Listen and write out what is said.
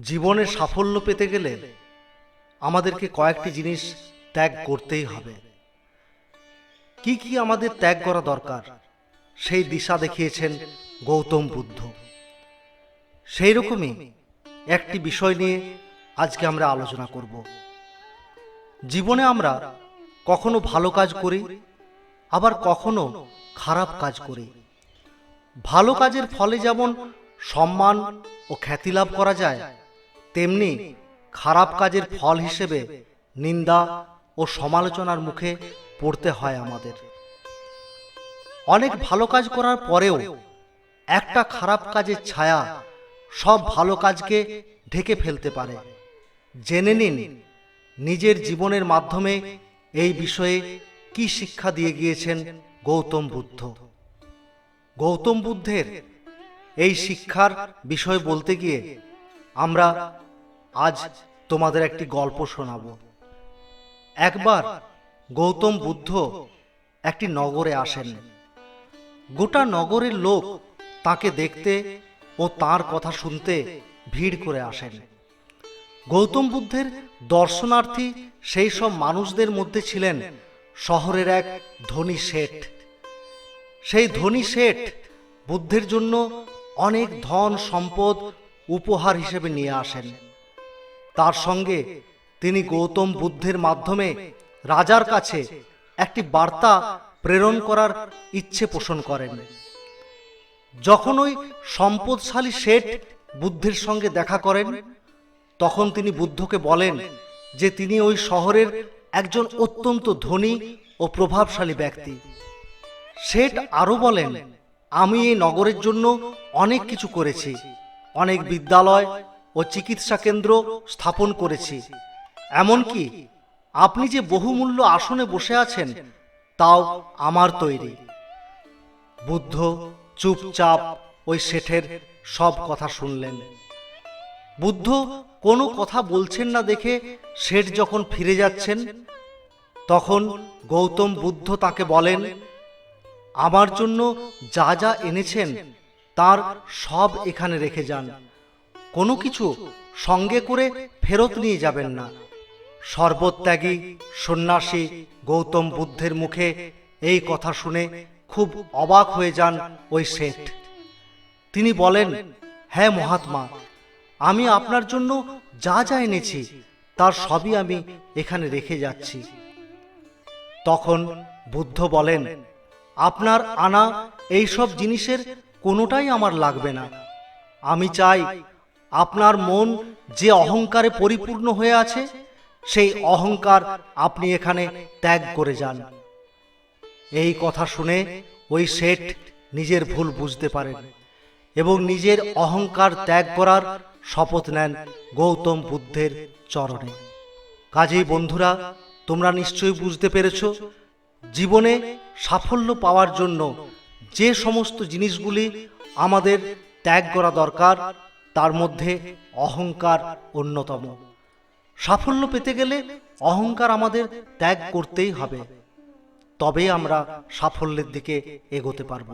জীবনে সাফল্য পেতে গেলে আমাদেরকে কয়েকটি জিনিস ত্যাগ করতেই হবে। কি কি আমাদের ত্যাগ করা দরকার সেই দিশা দেখিয়েছেন গৌতম বুদ্ধ। সেই রকমই একটি বিষয় নিয়ে আজকে আমরা আলোচনা করব। জীবনে আমরা কখনো ভালো কাজ করি, আবার কখনো খারাপ কাজ করি। ভালো কাজের ফলে যেমন সম্মান ও খ্যাতি লাভ করা যায়, তেমনি খারাপ কাজের ফল হিসেবে নিন্দা ও সমালোচনার মুখে পড়তে হয় আমাদের। অনেক ভালো কাজ করার পরেও একটা খারাপ কাজের ছায়া সব ভালো কাজকে ঢেকে ফেলতে পারে। জেনে নিন নিজের জীবনের মাধ্যমে এই বিষয়ে কি শিক্ষা দিয়ে গিয়েছেন গৌতম বুদ্ধ। গৌতম বুদ্ধের এই শিক্ষার বিষয় বলতে গিয়ে আমরা আজ তোমাদের একটি গল্প শোনাব। একবার গৌতম বুদ্ধ একটি নগরে আসেন। গোটা নগরের লোক তাকে দেখতে ও তার কথা শুনতে ভিড় করে আসেন। গৌতম বুদ্ধের দর্শনার্থী সেই সব মানুষদের মধ্যে ছিলেন শহরের এক ধনী শেঠ। সেই ধনী শেঠ বুদ্ধের জন্য অনেক ধন সম্পদ উপহার হিসেবে নিয়ে আসেন। তার সঙ্গে তিনি গৌতম বুদ্ধের মাধ্যমে রাজার কাছে একটি বার্তা প্রেরণ করার ইচ্ছে পোষণ করেন। যখন ওই সম্পদশালী শেঠ বুদ্ধের সঙ্গে দেখা করেন, তখন তিনি বুদ্ধকে বলেন যে তিনি ওই শহরের একজন অত্যন্ত ধনী ও প্রভাবশালী ব্যক্তি। শেঠ আরো বলেন, আমি এই নগরের জন্য অনেক কিছু করেছি, অনেক বিদ্যালয় ও চিকিৎসা কেন্দ্র স্থাপন করেছি, এমনকি আপনি যে বহুমূল্য আসনে বসে আছেন তাও আমার তৈরি। বুদ্ধ চুপচাপ ওই শেঠের সব কথা শুনলেন। বুদ্ধ কোনো কথা বলছেন না দেখে শেঠ যখন ফিরে যাচ্ছেন, তখন গৌতম বুদ্ধ তাকে বলেন, আমার জন্য যা যা এনেছেন তার সব এখানে রেখে যান, কোনো কিছু সঙ্গে করে ফেরত নিয়ে যাবেন না। সর্বত্যাগী সন্ন্যাসী গৌতম বুদ্ধের মুখে এই কথা শুনে খুব অবাক হয়ে যান ওই শেঠ। তিনি বলেন, হ্যাঁ মহাত্মা, আমি আপনার জন্য যা যা এনেছি তার সবই আমি এখানে রেখে যাচ্ছি। তখন বুদ্ধ বলেন, আপনার আনা এই সব জিনিসের কোনোটাই আমার লাগবে না। আমি চাই আপনার মন যে অহংকারে পরিপূর্ণ হয়ে আছে, সেই অহংকার আপনি এখানে ত্যাগ করে যান। এই কথা শুনে ওই শেঠ নিজের ভুল বুঝতে পারেন এবং নিজের অহংকার ত্যাগ করার শপথ নেন গৌতম বুদ্ধের চরণে। কাজেই বন্ধুরা, তোমরা নিশ্চয়ই বুঝতে পেরেছ, জীবনে সাফল্য পাওয়ার জন্য যে সমস্ত জিনিসগুলি আমাদের ত্যাগ করা দরকার, তার মধ্যে অহংকার অন্যতম। সাফল্য পেতে গেলে অহংকার আমাদের ত্যাগ করতেই হবে, তবেই আমরা সাফল্যের দিকে এগোতে পারব।